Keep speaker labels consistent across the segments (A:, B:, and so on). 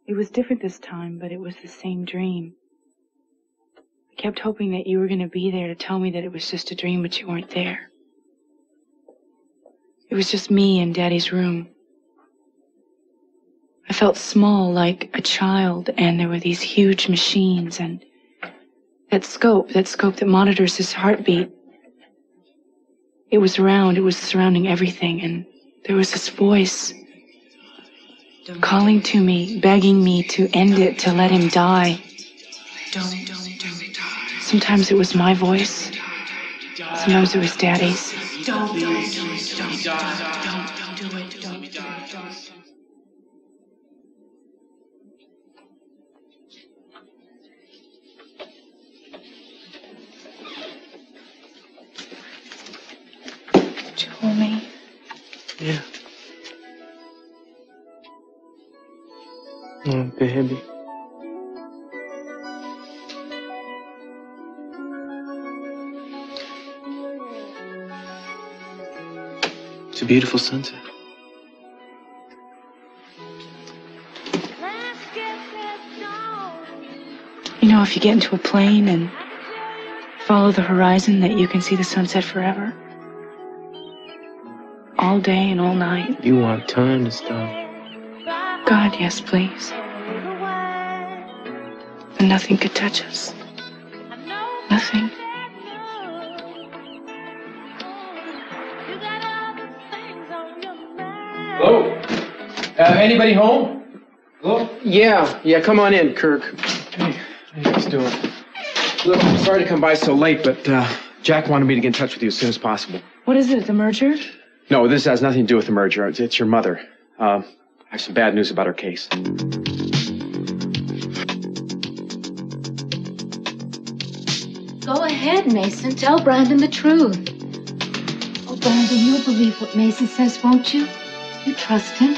A: It was different this time, but it was the same dream. I kept hoping that you were going to be there to tell me that it was just a dream, but you weren't there. It was just me in Daddy's room. I felt small, like a child, and there were these huge machines, and that scope that monitors his heartbeat. It was around, it was surrounding everything, and there was this voice calling to me, begging me to end it, to let him die. Sometimes it was my voice. Sometimes it was Daddy's. Don't do it. Did you hold me?
B: Yeah. Oh, baby. It's a beautiful sunset.
A: You know, if you get into a plane and follow the horizon, that you can see the sunset forever. All day and all night.
B: You want time to stop.
A: God, yes, please. And nothing could touch us. Nothing.
C: Hello? Anybody home? Hello?
B: Yeah, come on in, Kirk.
C: Hey, how you guys doing? Look, I'm sorry to come by so late, but Jack wanted me to get in touch with you as soon as possible.
A: What is it, the merger?
C: No, this has nothing to do with the merger. It's your mother. I have some bad news about her case.
D: Go ahead, Mason. Tell Brandon the truth. Oh, Brandon, you'll believe what Mason says, won't you? You trust him.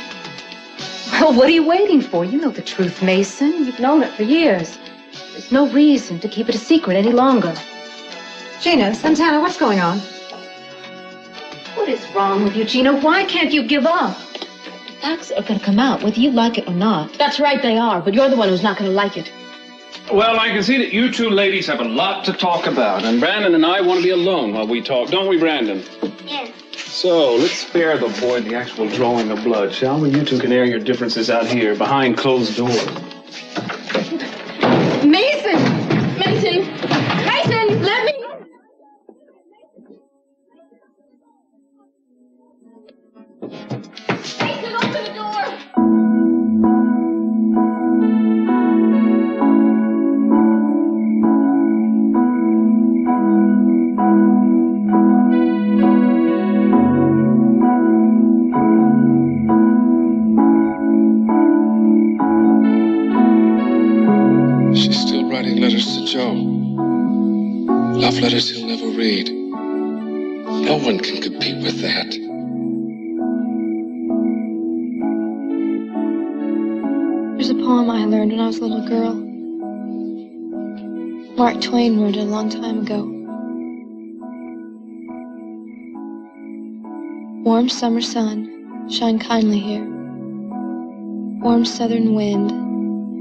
D: Well, what are you waiting for? You know the truth, Mason. You've known it for years. There's no reason to keep it a secret any longer.
E: Gina, Santana, what's going on?
D: What is wrong with you, Gina? Why can't you give up? The facts are going to come out, whether you like it or not. That's right, they are, but you're the one who's not going to like it.
F: Well, I can see that you two ladies have a lot to talk about, and Brandon and I want to be alone while we talk, don't we, Brandon?
G: Yes.
F: So, let's spare the boy the actual drawing of blood, shall we? You two can air your differences out here, behind closed doors.
D: Mason! Mason! Mason, let me... Mason, open the door!
H: She's still writing letters to Joe. Love letters he'll never read. No one can compete with that.
G: There's a poem I learned when I was a little girl. Mark Twain wrote it a long time ago. Warm summer sun, shine kindly here. Warm southern wind,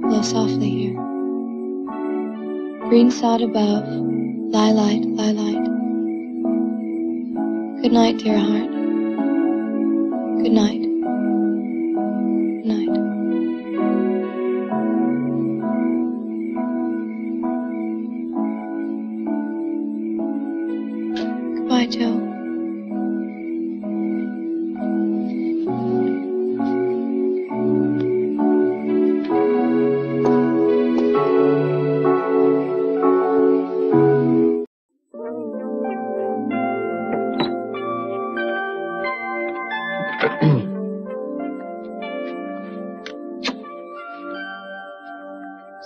G: blow softly here. Green sod above, lie light, lie light. Good night, dear heart. Good night. Good night. Goodbye, Joe.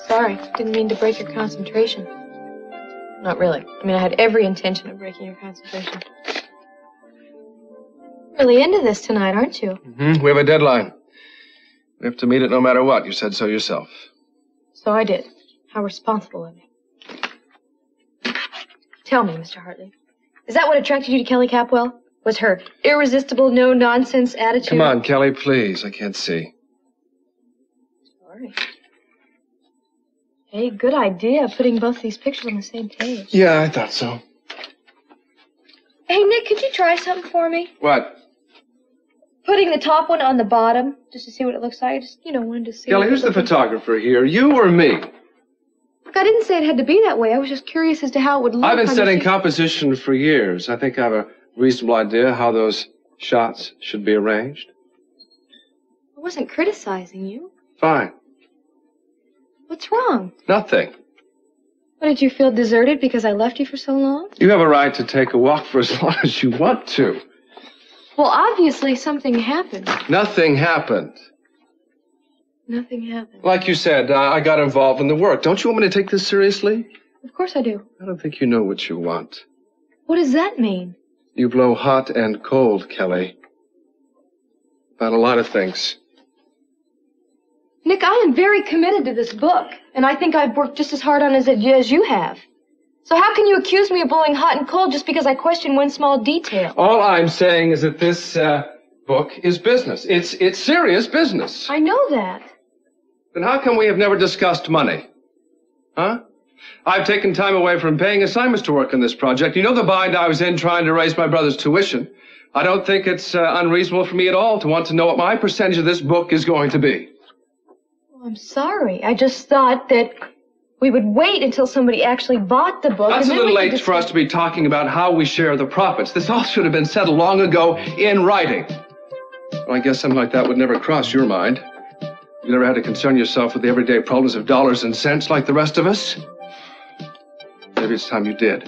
G: Sorry, didn't mean to break your concentration. Not really. I mean, I had every intention of breaking your concentration. Really into this tonight, aren't you?
C: We have a deadline. We have to meet it no matter what. You said so yourself.
G: So I did. How responsible of me. Tell me, Mr. Hartley, is that what attracted you to Kelly Capwell? Was her irresistible, no-nonsense attitude?
C: Come on, Kelly, please. I can't see.
G: Sorry. Hey, good idea, putting both these pictures on the same page.
C: Yeah, I thought so.
G: Hey, Nick, could you try something for me?
C: What?
G: Putting the top one on the bottom, just to see what it looks like. I just, wanted to see.
C: Kelly, who's the photographer here? You or me?
G: Look, I didn't say it had to be that way. I was just curious as to how it would look.
C: I've been studying composition for years. I think I have a reasonable idea how those shots should be arranged.
G: I wasn't criticizing you.
C: Fine.
G: What's wrong?
C: Nothing.
G: What, did you feel deserted because I left you for so long?
C: You have a right to take a walk for as long as you want to.
G: Well, obviously something happened.
C: Nothing happened.
G: Nothing happened.
C: Like you said, I got involved in the work. Don't you want me to take this seriously?
G: Of course I do.
C: I don't think you know what you want.
G: What does that mean?
C: You blow hot and cold, Kelly. About a lot of things.
G: Nick, I am very committed to this book, and I think I've worked just as hard on it as you have. So how can you accuse me of blowing hot and cold just because I question one small detail?
C: All I'm saying is that this book is business. It's serious business.
G: I know that.
C: Then how come we have never discussed money? Huh? I've taken time away from paying assignments to work on this project. You know the bind I was in trying to raise my brother's tuition. I don't think it's unreasonable for me at all to want to know what my percentage of this book is going to be.
G: Well, I'm sorry. I just thought that we would wait until somebody actually bought the book.
C: That's
G: and
C: a
G: then
C: little
G: we could
C: late for us to be talking about how we share the profits. This all should have been settled long ago in writing. Well, I guess something like that would never cross your mind. You never had to concern yourself with the everyday problems of dollars and cents like the rest of us. Maybe it's time you did.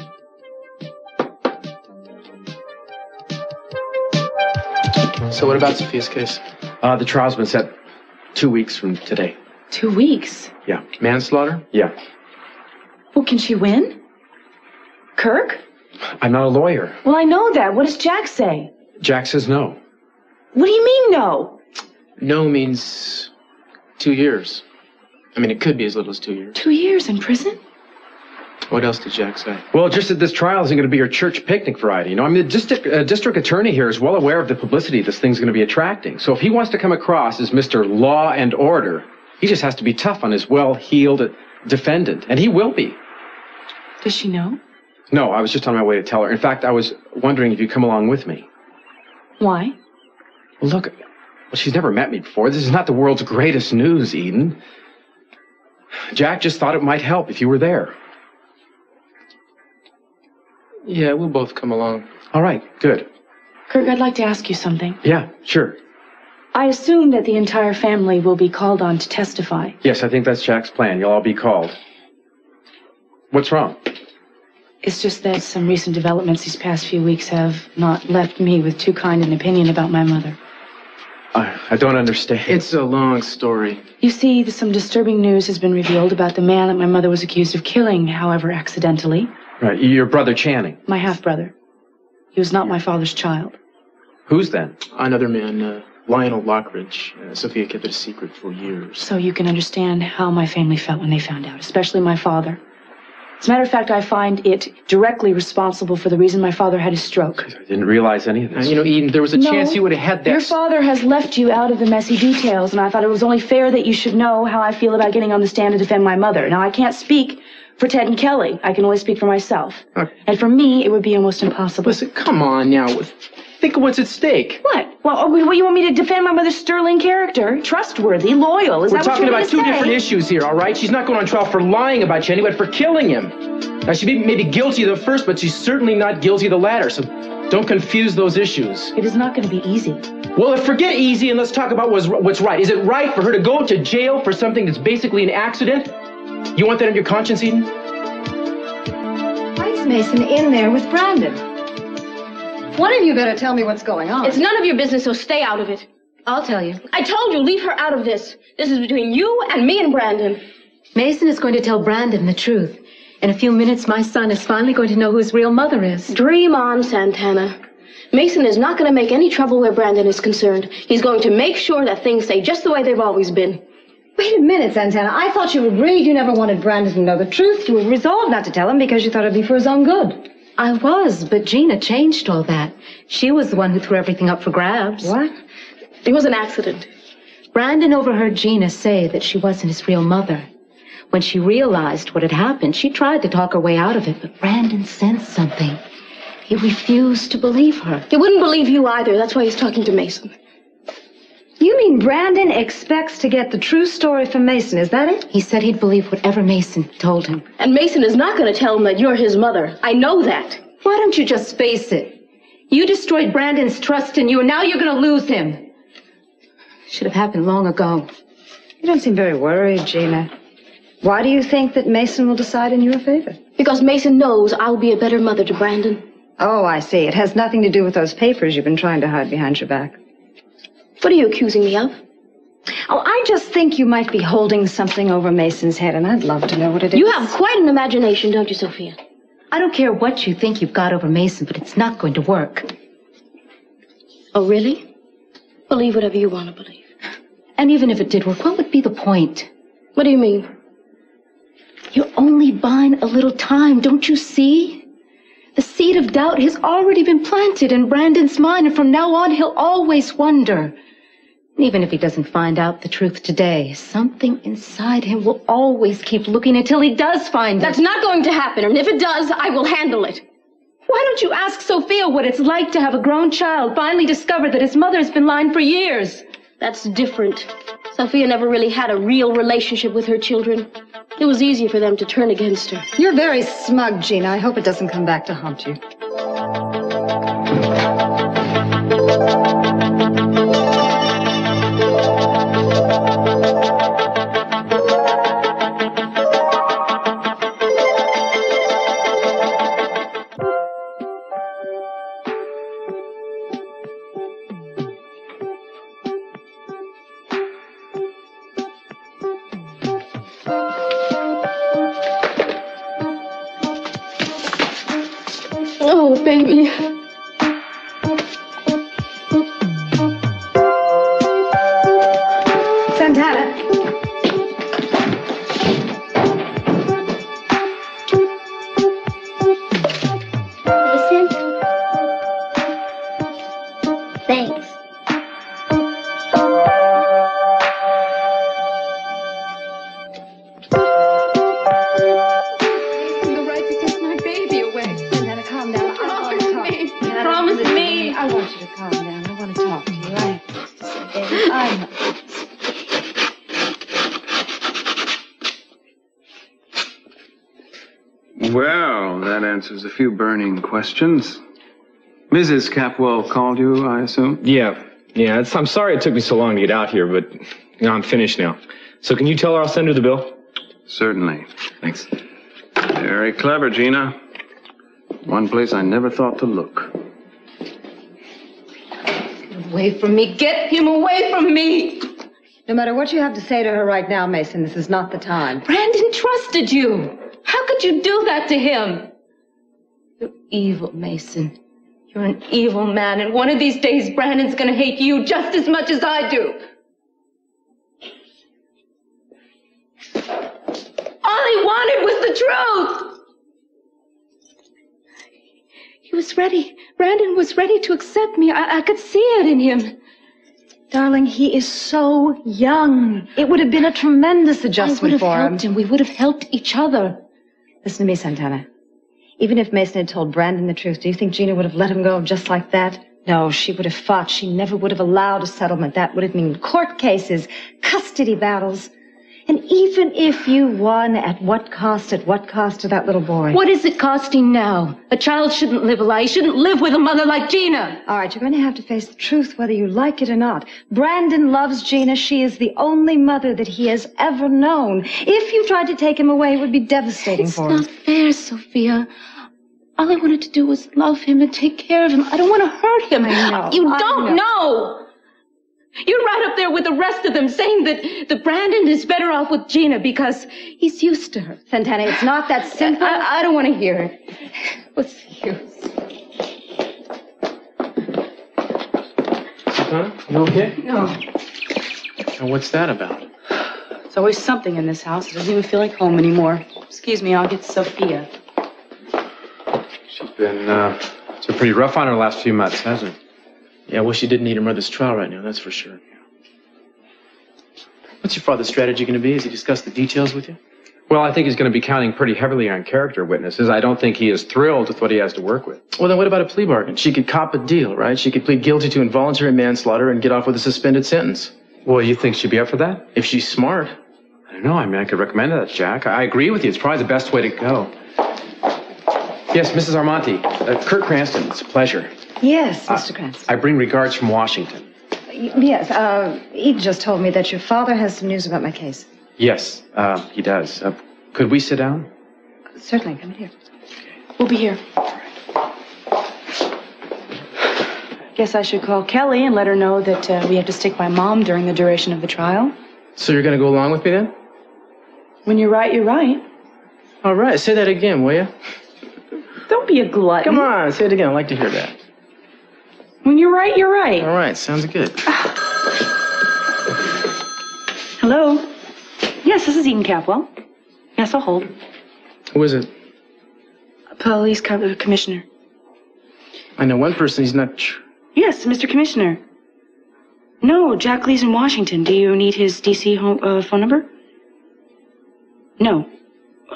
B: So what about Sophia's case?
I: The trial's been set 2 weeks from today.
A: 2 weeks?
I: Yeah.
B: Manslaughter?
I: Yeah.
A: Well, can she win? Kirk?
I: I'm not a lawyer.
A: Well, I know that. What does Jack say?
I: Jack says no.
A: What do you mean, no?
B: No means 2 years. I mean, it could be as little as 2 years.
A: 2 years in prison?
B: What else did Jack say?
I: Well, just that this trial isn't going to be your church picnic variety. You know, I mean, the district attorney here is well aware of the publicity this thing's going to be attracting. So if he wants to come across as Mr. Law and Order, he just has to be tough on his well-heeled defendant. And he will be.
A: Does she know?
I: No, I was just on my way to tell her. In fact, I was wondering if you'd come along with me.
A: Why?
I: Well, look, she's never met me before. This is not the world's greatest news, Eden. Jack just thought it might help if you were there.
B: Yeah, we'll both come along.
I: All right, good.
A: Kirk, I'd like to ask you something.
I: Yeah, sure.
A: I assume that the entire family will be called on to testify.
I: Yes, I think that's Jack's plan. You'll all be called. What's wrong?
A: It's just that some recent developments these past few weeks have not left me with too kind an opinion about my mother.
I: I don't understand.
B: It's a long story.
A: You see, some disturbing news has been revealed about the man that my mother was accused of killing, however accidentally.
I: Right, your brother Channing.
A: My half-brother. He was not my father's child.
I: Who's then?
B: Another man, Lionel Lockridge. Sophia kept it a secret for years.
A: So you can understand how my family felt when they found out, especially my father. As a matter of fact, I find it directly responsible for the reason my father had his stroke.
I: I didn't realize any of this.
B: You know, Eden, there was a chance you would have had that.
A: Your father has left you out of the messy details, and I thought it was only fair that you should know how I feel about getting on the stand to defend my mother. Now, I can't speak for Ted and Kelly. I can only speak for myself. And for me, it would be almost impossible.
B: Listen, come on now. Think of what's at stake.
A: What? Well, you want me to defend my mother's sterling character? Trustworthy, loyal. Is that what you want me to say?
B: We're talking about two different issues here, all right? She's not going on trial for lying about Jenny, but for killing him. Now, she may be guilty of the first, but she's certainly not guilty of the latter, so don't confuse those issues.
A: It is not going to be easy.
B: Well, forget easy and let's talk about what's right. Is it right for her to go to jail for something that's basically an accident? You want that on your conscience, Eden?
E: Why is Mason in there with Brandon? One of you better tell me what's going on.
G: It's none of your business, so stay out of it.
E: I'll tell you.
G: I told you, leave her out of this. This is between you and me and Brandon.
D: Mason is going to tell Brandon the truth. In a few minutes, my son is finally going to know who his real mother is.
G: Dream on, Santana. Mason is not going to make any trouble where Brandon is concerned. He's going to make sure that things stay just the way they've always been.
E: Wait a minute, Santana. I thought you agreed you never wanted Brandon to know the truth. You were resolved not to tell him because you thought it'd be for his own good.
D: I was, but Gina changed all that. She was the one who threw everything up for grabs.
E: What?
G: It was an accident.
D: Brandon overheard Gina say that she wasn't his real mother. When she realized what had happened, she tried to talk her way out of it, but Brandon sensed something. He refused to believe her.
G: He wouldn't believe you either. That's why he's talking to Meyson.
E: You mean Brandon expects to get the true story from Meyson, is that it?
D: He said he'd believe whatever Meyson told him.
G: And Meyson is not going to tell him that you're his mother. I know that.
D: Why don't you just face it? You destroyed Brandon's trust in you, and now you're going to lose him. Should have happened long ago.
E: You don't seem very worried, Gina. Why do you think that Meyson will decide in your favor?
G: Because Meyson knows I'll be a better mother to Brandon.
E: Oh, I see. It has nothing to do with those papers you've been trying to hide behind your back.
G: What are you accusing me of?
E: Oh, I just think you might be holding something over Meyson's head, and I'd love to know what it is.
G: You have quite an imagination, don't you, Sophia?
D: I don't care what you think you've got over Meyson, but it's not going to work.
G: Oh, really? Believe whatever you want to believe.
D: And even if it did work, what would be the point?
G: What do you mean?
D: You're only buying a little time, don't you see? The seed of doubt has already been planted in Brandon's mind, and from now on, he'll always wonder. Even if he doesn't find out the truth today, something inside him will always keep looking until he does find it.
G: That's not going to happen, and if it does, I will handle it.
D: Why don't you ask Sophia what it's like to have a grown child finally discover that his mother's been lying for years?
G: That's different. Sophia never really had a real relationship with her children. It was easier for them to turn against her.
E: You're very smug, Gina. I hope it doesn't come back to haunt you.
G: Oh, baby.
E: Santana.
J: Listen. Thanks.
F: Well, that answers a few burning questions. Mrs. Capwell called you, I assume?
B: Yeah. I'm sorry it took me so long to get out here, but I'm finished now. So can you tell her I'll send her the bill?
F: Certainly.
B: Thanks.
F: Very clever, Gina. One place I never thought to look.
D: Away from me. Get him away from me.
E: No matter what you have to say to her right now, Meyson, this is not the time.
D: Brandon trusted you. How could you do that to him? You're evil, Meyson. You're an evil man, and one of these days, Brandon's gonna hate you just as much as I do. All he wanted was the truth. He was ready. Brandon was ready to accept me. I could see it in him.
E: Darling, he is so young. It would have been a tremendous adjustment for him.
D: I would have helped him. We would have helped each other.
E: Listen to me, Santana. Even if Meyson had told Brandon the truth, do you think Gina would have let him go just like that? No, she would have fought. She never would have allowed a settlement. That would have meant court cases, custody battles. And even if you won, at what cost to that little boy?
D: What is it costing now? A child shouldn't live a lie. He shouldn't live with a mother like Gina.
E: All right, you're going to have to face the truth whether you like it or not. Brandon loves Gina. She is the only mother that he has ever known. If you tried to take him away, it would be devastating for him.
D: It's not fair, Sophia. All I wanted to do was love him and take care of him. I don't want to hurt him.
E: I know.
D: You don't know. You're right up there with the rest of them saying that Brandon is better off with Gina because he's used to her.
E: Santana, it's not that simple.
D: I don't want to hear it. What's the use?
I: Santana, you okay?
A: No.
I: And what's that about?
A: There's always something in this house. It doesn't even feel like home anymore. Excuse me, I'll get Sophia.
I: She's been, it's been pretty rough on her last few months, hasn't it?
B: Yeah, well, she didn't need her mother's trial right now, that's for sure. What's your father's strategy going to be? Has he discussed the details with you?
I: Well, I think he's going to be counting pretty heavily on character witnesses. I don't think he is thrilled with what he has to work with.
B: Well, then what about a plea bargain? She could cop a deal, right? She could plead guilty to involuntary manslaughter and get off with a suspended sentence.
I: Well, you think she'd be up for that?
B: If she's smart.
I: I don't know. I mean, I could recommend that, Jack. I agree with you. It's probably the best way to go. Yes, Mrs. Armonti. Kirk Cranston, it's a pleasure.
E: Yes, Mr. Cranston.
I: I bring regards from Washington.
E: Yes, Eden just told me that your father has some news about my case.
I: Yes, he does. Could we sit down?
E: Certainly, come in here.
A: We'll be here. Guess I should call Kelly and let her know that we have to stick by Mom during the duration of the trial.
B: So you're going to go along with me then?
A: When you're right, you're right.
B: All right, say that again, will you?
A: Don't be a glutton.
B: Come on, say it again. I'd like to hear that.
A: When you're right, you're right.
B: All right, sounds good.
A: Hello? Yes, this is Eden Capwell. Yes, I'll hold.
B: Who is it?
A: Police commissioner.
B: I know one person, he's not...
A: Yes, Mr. Commissioner. No, Jack Lee's in Washington. Do you need his D.C. phone number? No.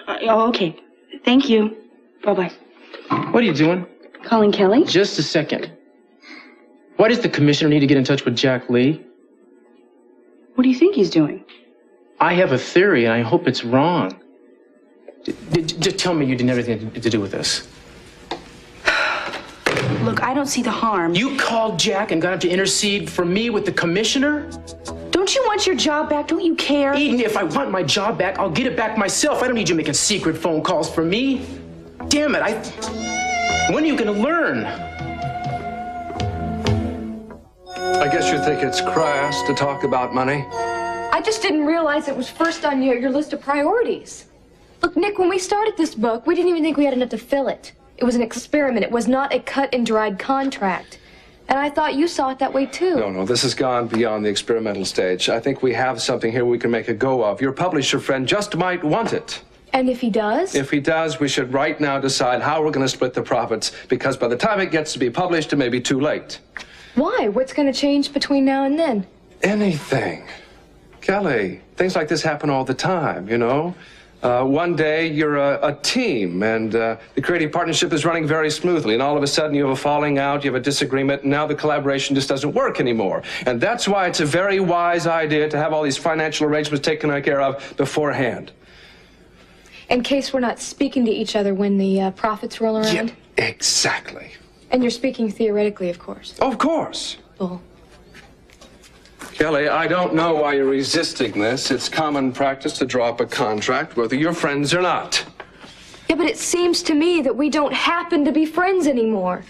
A: Oh, okay. Thank you. Bye-bye.
B: What are you doing?
A: Calling Kelly?
B: Just a second. Why does the commissioner need to get in touch with Jack Lee?
A: What do you think he's doing?
B: I have a theory, and I hope it's wrong. Just tell me you didn't have anything to do with this.
A: Look, I don't see the harm.
B: You called Jack and got him to intercede for me with the commissioner?
A: Don't you want your job back? Don't you care?
B: Eden, if I want my job back, I'll get it back myself. I don't need you making secret phone calls for me. Damn it, when are you gonna learn?
C: I guess you think it's crass to talk about money?
G: I just didn't realize it was first on your list of priorities. Look, Nick, when we started this book, we didn't even think we had enough to fill it. It was an experiment. It was not a cut and dried contract. And I thought you saw it that way, too.
C: No, this has gone beyond the experimental stage. I think we have something here we can make a go of. Your publisher friend just might want it.
G: And if he does?
C: If he does, we should right now decide how we're going to split the profits, because by the time it gets to be published, it may be too late.
G: Why? What's going to change between now and then?
C: Anything. Kelly, things like this happen all the time, you know? One day you're a team, and the creative partnership is running very smoothly, and all of a sudden you have a falling out, you have a disagreement, and now the collaboration just doesn't work anymore. And that's why it's a very wise idea to have all these financial arrangements taken care of beforehand.
G: In case we're not speaking to each other when the profits roll around?
C: Yeah, exactly.
G: And you're speaking theoretically, of course.
C: Of course.
G: Bull.
C: Kelly, I don't know why you're resisting this. It's common practice to draw up a contract, whether you're friends or not.
G: Yeah, but it seems to me that we don't happen to be friends anymore.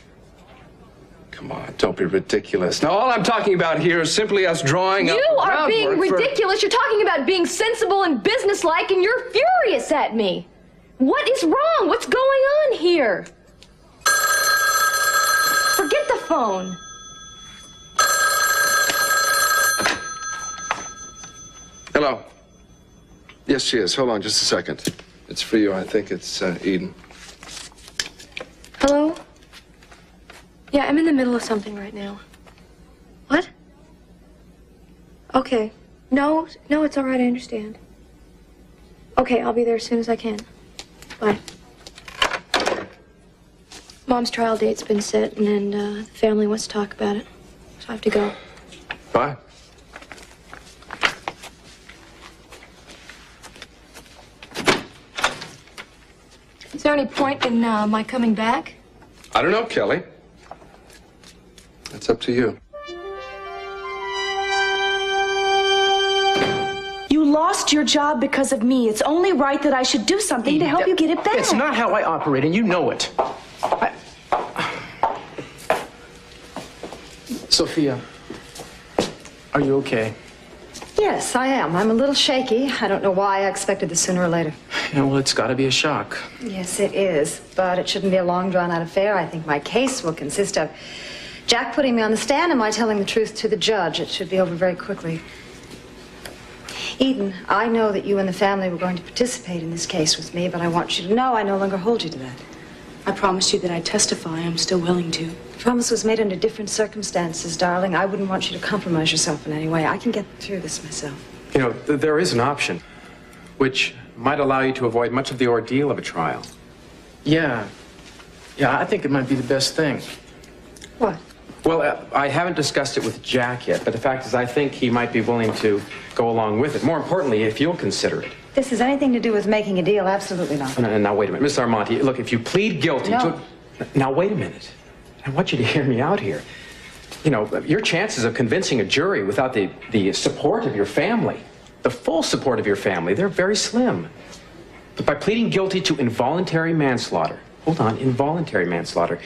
C: Come on, don't be ridiculous. Now, all I'm talking about here is simply us drawing up
G: You are being ridiculous. You're talking about being sensible and businesslike, and you're furious at me. What is wrong? What's going on here? Forget the phone.
C: Hello. Yes, she is. Hold on just a second. It's for you. I think it's Eden.
G: Hello? Yeah, I'm in the middle of something right now. What? Okay. No, it's all right. I understand. Okay, I'll be there as soon as I can. Bye. Mom's trial date's been set, and then the family wants to talk about it. So I have to go.
C: Bye.
G: Is there any point in my coming back?
C: I don't know, Kelly. That's up to you.
A: You lost your job because of me. It's only right that I should do something to help you get it back.
B: It's not how I operate, and you know it. Sophia, are you okay?
E: Yes, I am. I'm a little shaky. I don't know why I expected this sooner or later.
B: Yeah, well, it's got to be a shock.
E: Yes, it is. But it shouldn't be a long, drawn-out affair. I think my case will consist of Jack putting me on the stand and my telling the truth to the judge. It should be over very quickly. Eden, I know that you and the family were going to participate in this case with me, but I want you to know I no longer hold you to that.
A: I promised you that I'd testify. I'm still willing to.
E: The promise was made under different circumstances, darling. I wouldn't want you to compromise yourself in any way. I can get through this myself.
I: You know, there is an option, which might allow you to avoid much of the ordeal of a trial.
B: Yeah, I think it might be the best thing.
E: What?
I: Well, I haven't discussed it with Jack yet, but the fact is I think he might be willing to go along with it. More importantly, if you'll consider it.
E: This has anything to do with making a deal? Absolutely not.
I: Now, wait a minute. Miss Armonti, look, if you plead guilty to... Now, wait a minute. I want you to hear me out here. You know, your chances of convincing a jury without the support of your family, the full support of your family, they're very slim. But by pleading guilty to involuntary manslaughter, hold on, involuntary manslaughter,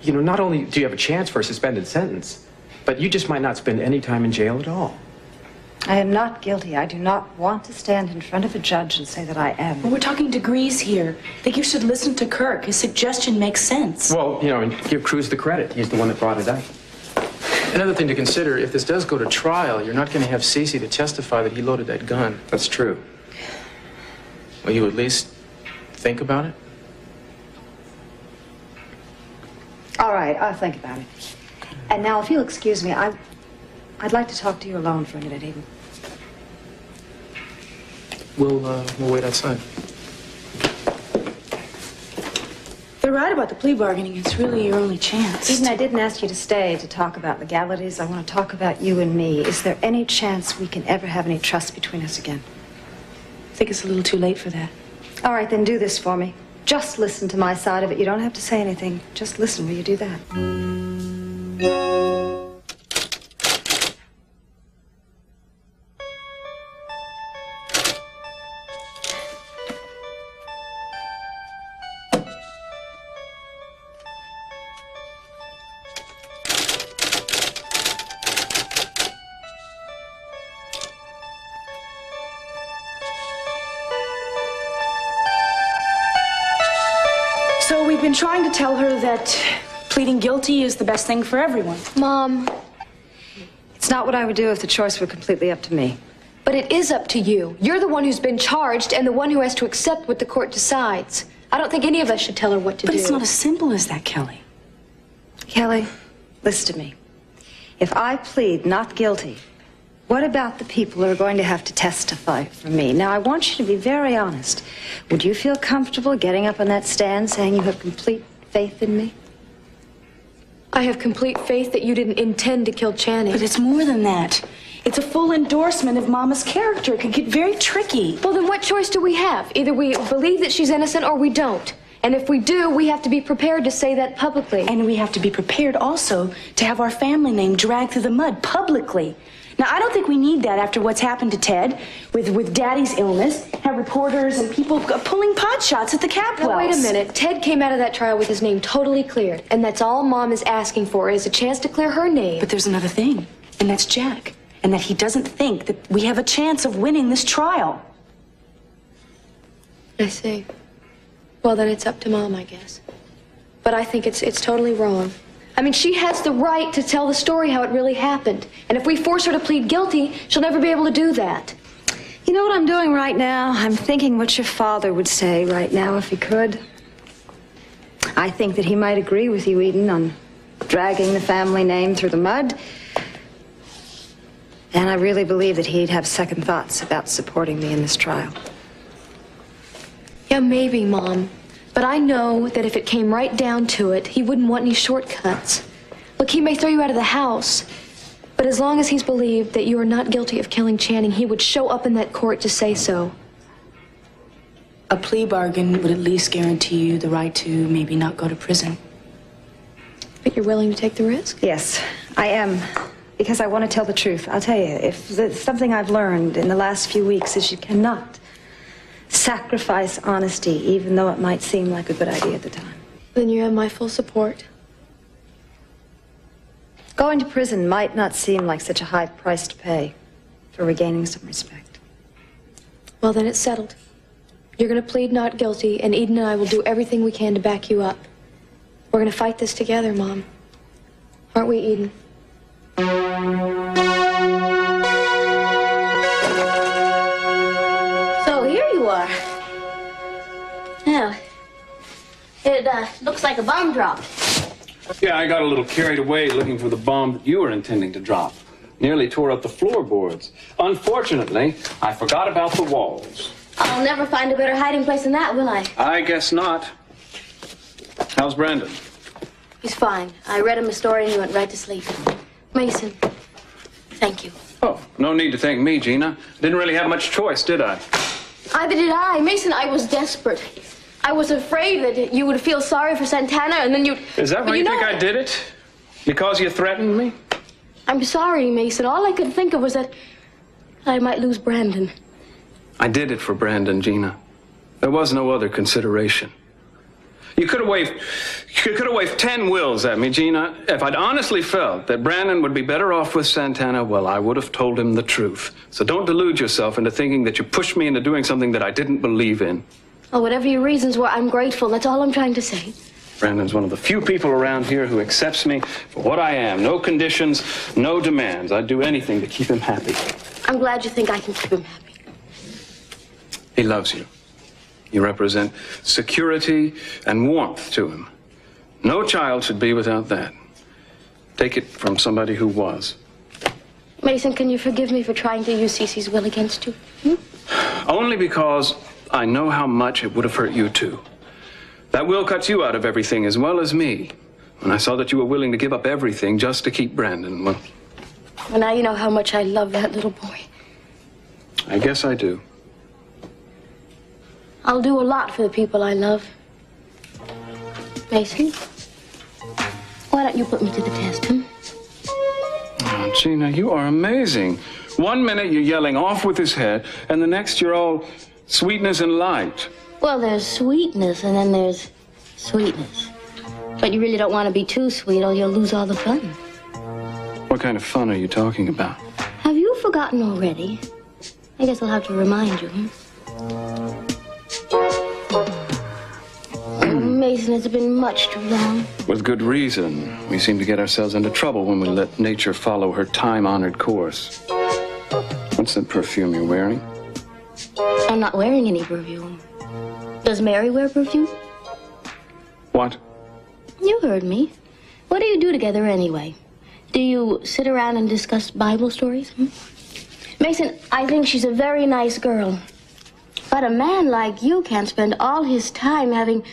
I: you know, not only do you have a chance for a suspended sentence, but you just might not spend any time in jail at all.
E: I am not guilty. I do not want to stand in front of a judge and say that I am.
A: Well, we're talking degrees here. I think you should listen to Kirk. His suggestion makes sense.
I: Well, you know, and give Cruz the credit. He's the one that brought it up.
B: Another thing to consider, if this does go to trial, you're not going to have СиСи to testify that he loaded that gun.
I: That's true.
B: Will you at least think about it?
E: All right, I'll think about it. And now, if you'll excuse me, I'd like to talk to you alone for a minute, Eden.
B: We'll wait outside.
A: They're right about the plea bargaining. It's really your only chance.
E: Eden, I didn't ask you to stay to talk about legalities. I want to talk about you and me. Is there any chance we can ever have any trust between us again?
A: I think it's a little too late for that.
E: All right, then do this for me. Just listen to my side of it. You don't have to say anything. Just listen. Will you do that?
A: So we've been trying to tell her that pleading guilty is the best thing for everyone.
G: Mom.
E: It's not what I would do if the choice were completely up to me.
G: But it is up to you. You're the one who's been charged and the one who has to accept what the court decides. I don't think any of us should tell her what to do.
A: But it's not as simple as that, Kelly.
E: Kelly, listen to me. If I plead not guilty, what about the people who are going to have to testify for me? Now, I want you to be very honest. Would you feel comfortable getting up on that stand saying you have complete faith in me?
G: I have complete faith that you didn't intend to kill Channing.
A: But it's more than that. It's a full endorsement of Mama's character. It could get very tricky.
G: Well, then what choice do we have? Either we believe that she's innocent or we don't. And if we do, we have to be prepared to say that publicly.
A: And we have to be prepared also to have our family name dragged through the mud publicly. Now, I don't think we need that after what's happened to Ted with Daddy's illness, have reporters and people pulling pot shots at the Capwells.
G: Now, wait a minute. Ted came out of that trial with his name totally cleared. And that's all Mom is asking for, is a chance to clear her name.
A: But there's another thing, and that's Jack. And that he doesn't think that we have a chance of winning this trial.
G: I see. Well, then it's up to Mom, I guess. But I think it's totally wrong. I mean, she has the right to tell the story how it really happened. And if we force her to plead guilty, she'll never be able to do that.
E: You know what I'm doing right now? I'm thinking what your father would say right now if he could. I think that he might agree with you, Eden, on dragging the family name through the mud. And I really believe that he'd have second thoughts about supporting me in this trial.
G: Yeah, maybe, Mom. But I know that if it came right down to it, he wouldn't want any shortcuts. Look, he may throw you out of the house, but as long as he's believed that you are not guilty of killing Channing, he would show up in that court to say so.
A: A plea bargain would at least guarantee you the right to maybe not go to prison.
G: But you're willing to take the risk?
E: Yes, I am. Because I want to tell the truth. I'll tell you, if there's something I've learned in the last few weeks is you cannot sacrifice honesty, even though it might seem like a good idea at the time.
G: Then you have my full support.
E: Going to prison might not seem like such a high price to pay for regaining some respect.
G: Well, then it's settled. You're going to plead not guilty, and Eden and I will do everything we can to back you up. We're going to fight this together, Mom. Aren't we, Eden?
J: So here you are. Yeah. It looks like a bomb drop.
F: Yeah, I got a little carried away looking for the bomb that you were intending to drop. Nearly tore up the floorboards. Unfortunately, I forgot about the walls.
J: I'll never find a better hiding place than that, will I?
F: I guess not. How's Brendon?
J: He's fine. I read him a story and he went right to sleep. Mason, thank you.
F: Oh, no need to thank me, Gina. Didn't really have much choice, did I?
J: Either did I. Mason, I was desperate. I was afraid that you would feel sorry for Santana and then you'd...
F: Is that why you think I did it? Because you threatened me?
J: I'm sorry, Mason. All I could think of was that I might lose Brendon.
F: I did it for Brendon, Gina. There was no other consideration. You could have waved 10 wills at me, Gina. If I'd honestly felt that Brendon would be better off with Santana, well, I would have told him the truth. So don't delude yourself into thinking that you pushed me into doing something that I didn't believe in.
J: Oh, whatever your reasons were, I'm grateful. That's all I'm trying to say.
F: Brendon's one of the few people around here who accepts me for what I am. No conditions, no demands. I'd do anything to keep him happy.
J: I'm glad you think I can keep him happy.
F: He loves you. You represent security and warmth to him. No child should be without that. Take it from somebody who was.
J: Mason, can you forgive me for trying to use СиСи's will against you?
F: Only because I know how much it would have hurt you too. That will cuts you out of everything as well as me. When I saw that you were willing to give up everything just to keep Brendon, well...
J: Well, now you know how much I love that little boy.
F: I guess I do.
J: I'll do a lot for the people I love. Mason, why don't you put me to the test,
F: Oh, Gina, you are amazing. 1 minute you're yelling off with his head, and the next you're all sweetness and light.
J: Well, there's sweetness, and then there's sweetness. But you really don't want to be too sweet, or you'll lose all the fun.
F: What kind of fun are you talking about?
J: Have you forgotten already? I guess I'll have to remind you, Oh, Mason, it's been much too long.
F: With good reason. We seem to get ourselves into trouble when we let nature follow her time-honored course. What's that perfume you're wearing?
J: I'm not wearing any perfume. Does Mary wear perfume?
F: What?
J: You heard me. What do you do together anyway? Do you sit around and discuss Bible stories? Mason, I think she's a very nice girl. But a man like you can't spend all his time having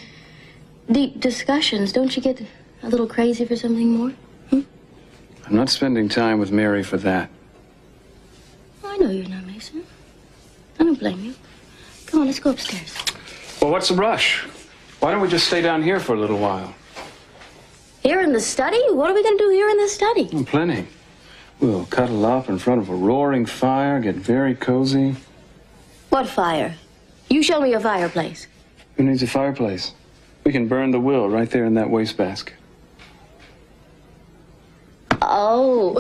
J: deep discussions. Don't you get a little crazy for something more?
F: I'm not spending time with Mary for that.
J: I know you're not, Mason. I don't blame you. Come on, let's go upstairs.
F: Well, what's the rush? Why don't we just stay down here for a little while?
J: Here in the study? What are we going to do here in the study?
F: Oh, plenty. We'll cuddle up in front of a roaring fire, get very cozy.
J: What fire? You show me a fireplace.
F: Who needs a fireplace? We can burn the will right there in that wastebasket.
J: Oh,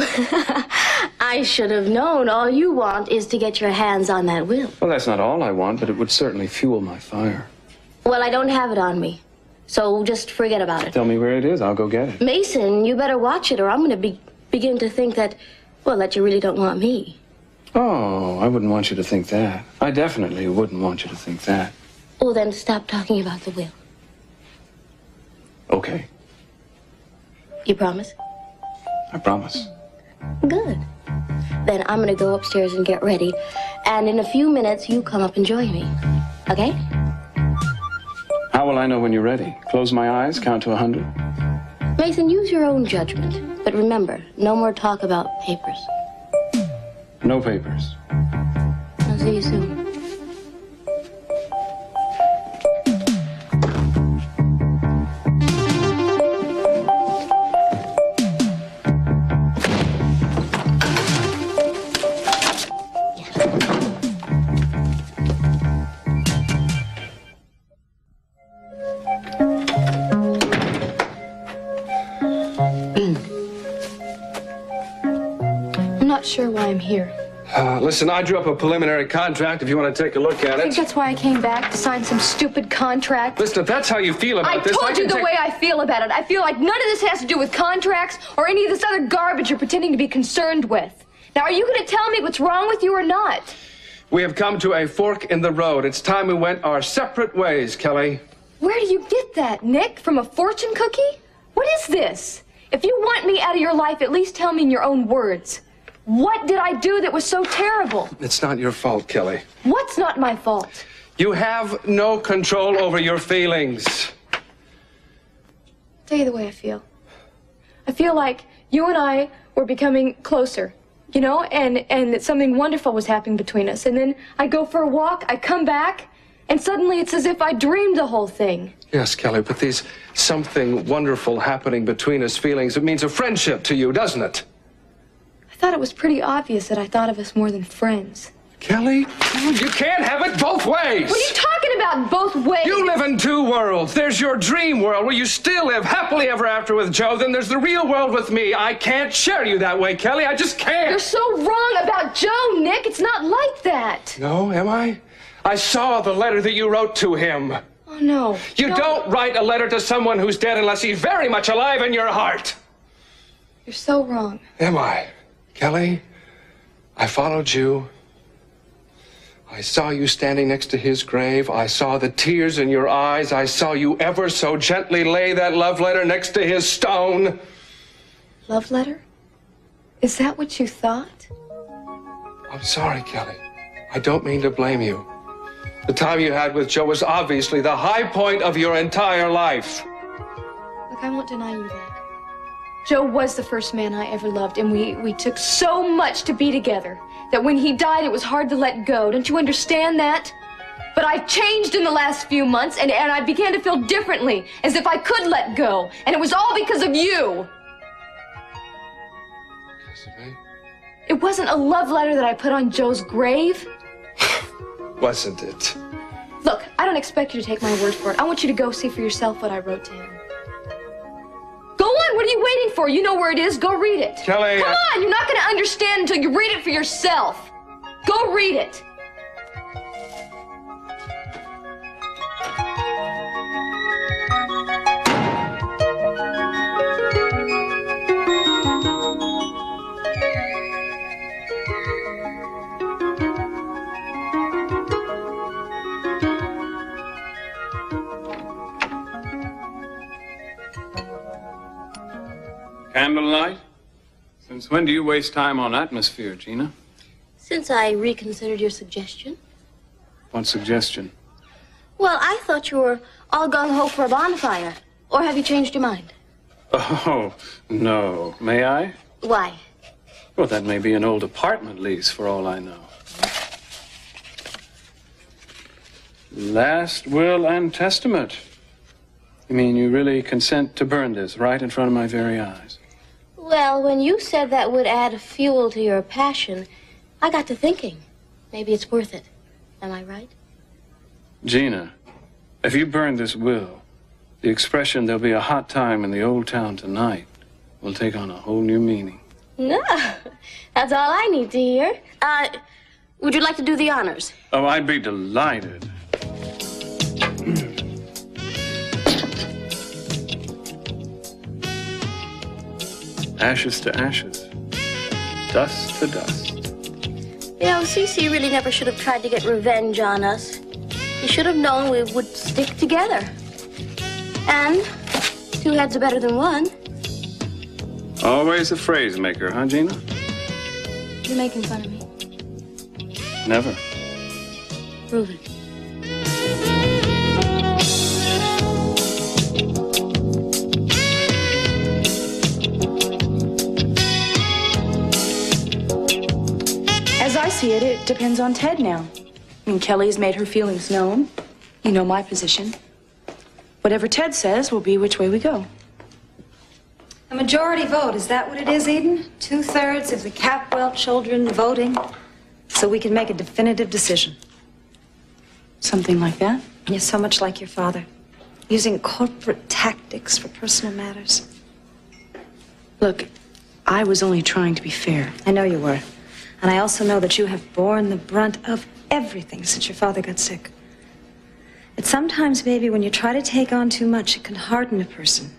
J: I should have known. All you want is to get your hands on that will.
F: Well, that's not all I want, but it would certainly fuel my fire.
J: Well, I don't have it on me, so just forget about it.
F: Tell me where it is. I'll go get it.
J: Mason, you better watch it, or I'm going to begin to think that, well, that you really don't want me.
F: Oh, I wouldn't want you to think that. I definitely wouldn't want you to think that.
J: Well, then stop talking about the will.
F: Okay.
J: You promise?
F: I promise.
J: Good. Then I'm going to go upstairs and get ready. And in a few minutes, you come up and join me. Okay?
F: How will I know when you're ready? Close my eyes, count to 100?
J: Mason, use your own judgment. But remember, no more talk about papers.
F: No papers.
J: I'll see you soon.
G: Sure why I'm here.
C: Listen, I drew up a preliminary contract if you want to take a look at
G: I think
C: it.
G: that's why I came back, to sign some stupid contract.
C: Listen, if that's how you feel about this,
G: I told you the way I feel about it. I feel like none of this has to do with contracts or any of this other garbage you're pretending to be concerned with. Now, are you going to tell me what's wrong with you or not?
C: We have come to a fork in the road. It's time we went our separate ways, Kelly.
G: Where do you get that, Nick? From a fortune cookie? What is this? If you want me out of your life, at least tell me in your own words. What did I do that was so terrible?
C: It's not your fault, Kelly.
G: What's not my fault?
C: You have no control over your feelings.
G: I'll tell you the way I feel. I feel like you and I were becoming closer, you know, and that something wonderful was happening between us. And then I go for a walk, I come back, and suddenly it's as if I dreamed the whole thing.
C: Yes, Kelly, but these something wonderful happening between us feelings, it means a friendship to you, doesn't it?
G: I thought it was pretty obvious that I thought of us more than friends.
C: Kelly, you can't have it both ways.
G: What are you talking about, both ways?
C: You live in two worlds. There's your dream world where you still live happily ever after with Joe. Then there's the real world with me. I can't share you that way, Kelly. I just can't.
G: You're so wrong about Joe, Nick. It's not like that.
C: No, am I? I saw the letter that you wrote to him.
G: Oh, no.
C: You don't write a letter to someone who's dead unless he's very much alive in your heart.
G: You're so wrong.
C: Am I? Kelly, I followed you. I saw you standing next to his grave. I saw the tears in your eyes. I saw you ever so gently lay that love letter next to his stone.
G: Love letter? Is that what you thought?
C: I'm sorry, Kelly. I don't mean to blame you. The time you had with Joe was obviously the high point of your entire life.
G: Look, I won't deny you that. Joe was the first man I ever loved, and we took so much to be together that when he died, it was hard to let go. Don't you understand that? But I've changed in the last few months, and I began to feel differently, as if I could let go. And it was all because of you.
C: Because of me?
G: It wasn't a love letter that I put on Joe's grave.
C: Wasn't it?
G: Look, I don't expect you to take my word for it. I want you to go see for yourself what I wrote to him. Go on, what are you waiting for? You know where it is. Go read it.
C: Kelly,
G: come on, you're not going to understand until you read it for yourself. Go read it.
F: Candlelight? Since when do you waste time on atmosphere, Gina?
J: Since I reconsidered your suggestion.
F: What suggestion?
J: Well, I thought you were all gung-ho for a bonfire. Or have you changed your mind?
F: Oh, no. May I?
J: Why?
F: Well, that may be an old apartment lease, for all I know. Last will and testament. You mean you really consent to burn this right in front of my very eyes?
J: Well, when you said that would add fuel to your passion, I got to thinking. Maybe it's worth it. Am I right?
F: Gina, if you burn this will, the expression "there'll be a hot time in the old town tonight" will take on a whole new meaning.
J: No, that's all I need to hear. Would you like to do the honors?
F: Oh, I'd be delighted. Ashes to ashes, dust to dust.
J: You know, СиСи really never should have tried to get revenge on us. He should have known we would stick together. And two heads are better than one.
F: Always a phrase maker, huh, Gina?
J: You're making fun of me.
F: Never.
J: Prove it.
A: As I see it, it depends on Ted now. I mean, Kelly's made her feelings known. You know my position. Whatever Ted says will be which way we go.
E: A majority vote, is that what it is, Eden? 2/3 of the Capwell children voting so we can make a definitive decision.
A: Something like that?
E: You're so much like your father, using corporate tactics for personal matters.
A: Look, I was only trying to be fair.
E: I know you were. And I also know that you have borne the brunt of everything since your father got sick. It's sometimes, baby, when you try to take on too much, it can harden a person.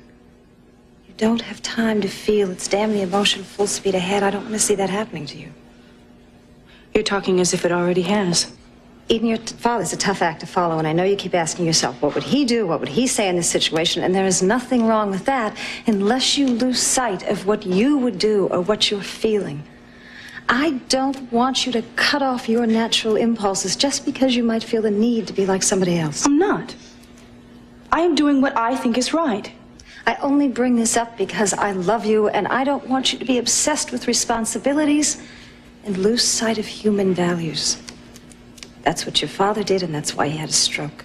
E: You don't have time to feel. It's damn the emotion full speed ahead. I don't want to see that happening to you.
A: You're talking as if it already has.
E: Eden, your father's a tough act to follow, and I know you keep asking yourself, what would he do? What would he say in this situation? And there is nothing wrong with that unless you lose sight of what you would do or what you're feeling. I don't want you to cut off your natural impulses just because you might feel the need to be like somebody else.
A: I'm not. I am doing what I think is right.
E: I only bring this up because I love you and I don't want you to be obsessed with responsibilities and lose sight of human values. That's what your father did, and that's why he had a stroke.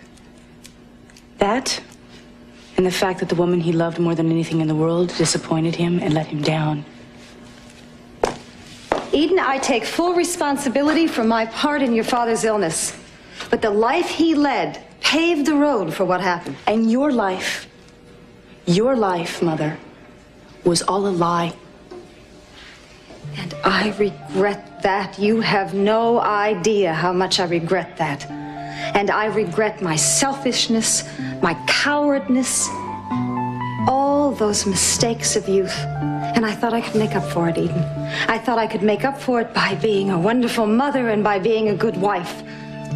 A: That, and the fact that the woman he loved more than anything in the world disappointed him and let him down.
E: Eden, I take full responsibility for my part in your father's illness. But the life he led paved the road for what happened.
A: And your life, Mother, was all a lie.
E: And I regret that. You have no idea how much I regret that. And I regret my selfishness, my cowardness, all those mistakes of youth. And I thought I could make up for it, Eden. I thought I could make up for it by being a wonderful mother and by being a good wife.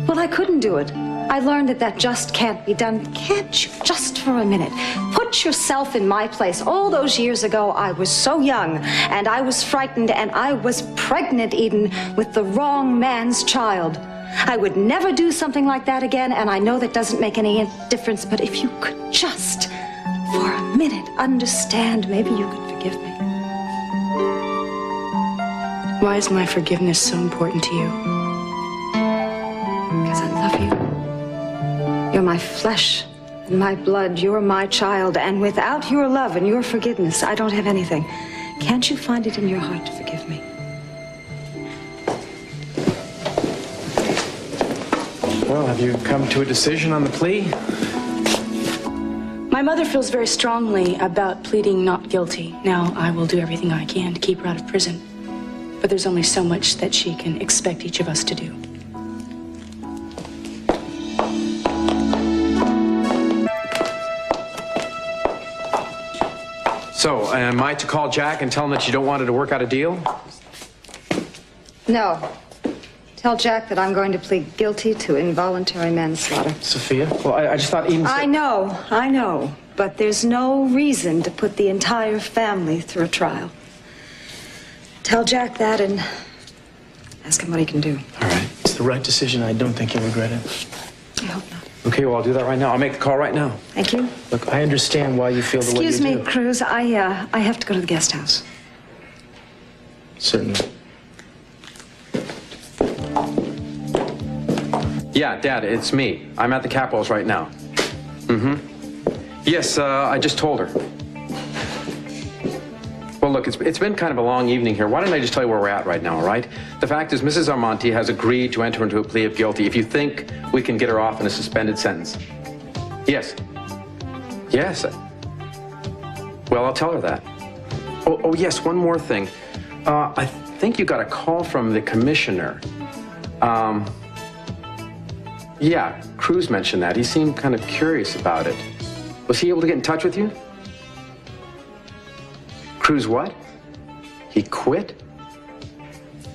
E: Well, I couldn't do it. I learned that that just can't be done. Can't you, just for a minute, put yourself in my place? All those years ago, I was so young, and I was frightened, and I was pregnant, Eden, with the wrong man's child. I would never do something like that again, and I know that doesn't make any difference, but if you could just, for a minute, understand, maybe you could forgive me.
A: Why is my forgiveness so important to you?
E: Because I love you. You're my flesh and my blood. You're my child. And without your love and your forgiveness, I don't have anything. Can't you find it in your heart to forgive me?
I: Well, have you come to a decision on the plea?
A: My mother feels very strongly about pleading not guilty. Now, I will do everything I can to keep her out of prison. But there's only so much that she can expect each of us to do.
I: So, am I to call Jack and tell him that you don't want her to work out a deal?
E: No. Tell Jack that I'm going to plead guilty to involuntary manslaughter.
I: Sophia? Well, I just thought Eden said...
E: I know. But there's no reason to put the entire family through a trial. Tell Jack that and ask him what he can do.
B: All right. It's the right decision. I don't think he'll regret it.
E: I hope not.
I: Okay, well, I'll do that right now. I'll make the call right now.
E: Thank you.
B: Look, I understand why you feel the way you do.
E: Excuse me, Cruz. I have to go to the guest house.
B: Certainly.
I: Yeah, Dad, it's me. I'm at the Capitals right now. Yes, I just told her. Well, look, it's been kind of a long evening here. Why don't I just tell you where we're at right now, all right? The fact is, Mrs. Armonti has agreed to enter into a plea of guilty if you think we can get her off in a suspended sentence. Yes. Yes. Well, I'll tell her that. Oh, yes, one more thing. I think you got a call from the commissioner. Yeah, Cruz mentioned that. He seemed kind of curious about it. Was he able to get in touch with you? Cruz what? He quit?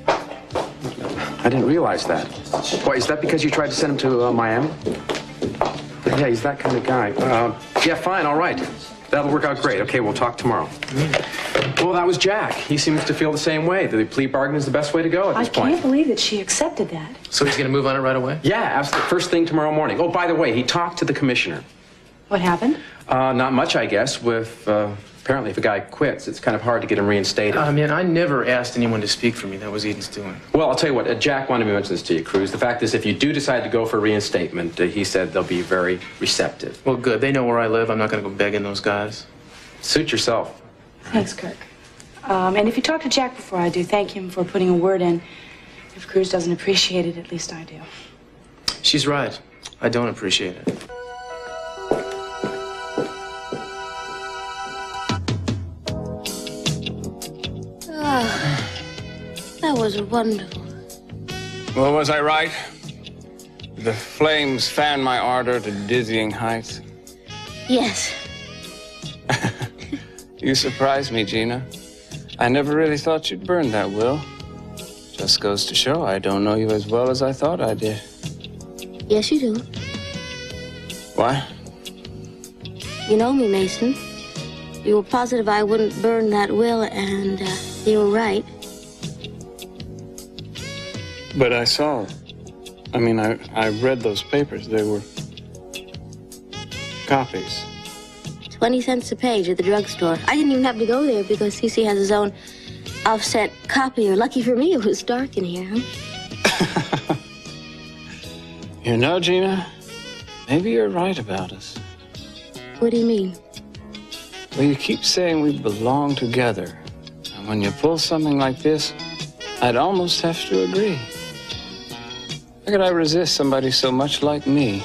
I: I didn't realize that. Why, is that because you tried to send him to Miami? Yeah, he's that kind of guy. Yeah, fine, all right. That'll work out great. Okay, we'll talk tomorrow. Well, that was Jack. He seems to feel the same way. The plea bargain is the best way to go at this point.
A: I can't believe that she accepted that.
B: So he's going to move on it right away?
I: Yeah, absolutely. First thing tomorrow morning. Oh, by the way, he talked to the commissioner.
A: What happened?
I: Not much, I guess. With apparently, if a guy quits, it's kind of hard to get him reinstated.
B: Man, I never asked anyone to speak for me. That was Eden's doing.
I: Well, I'll tell you what. Jack wanted me to mention this to you, Cruz. The fact is, if you do decide to go for reinstatement, he said they'll be very receptive.
B: Well, good. They know where I live. I'm not going to go begging those guys.
I: Suit yourself.
A: Thanks, Kirk. And if you talk to Jack before I do, thank him for putting a word in. If Cruz doesn't appreciate it, at least I do.
B: She's right. I don't appreciate it.
J: That was wonderful.
F: Well, was I right? The flames fan my ardor to dizzying heights.
J: Yes.
F: You surprised me, Gina. I never really thought you'd burn that will. Just goes to show I don't know you as well as I thought I did.
J: Yes, you do.
F: Why?
J: You know me, Mason. You were positive I wouldn't burn that will, and you were right.
F: But I saw. I mean, I read those papers. They were copies.
J: 20 cents a page at the drugstore. I didn't even have to go there because СиСи has his own offset copier. Lucky for me, it was dark in here, huh?
F: You know, Gina, maybe you're right about us.
J: What do you mean?
F: Well, you keep saying we belong together. And when you pull something like this, I'd almost have to agree. How could I resist somebody so much like me?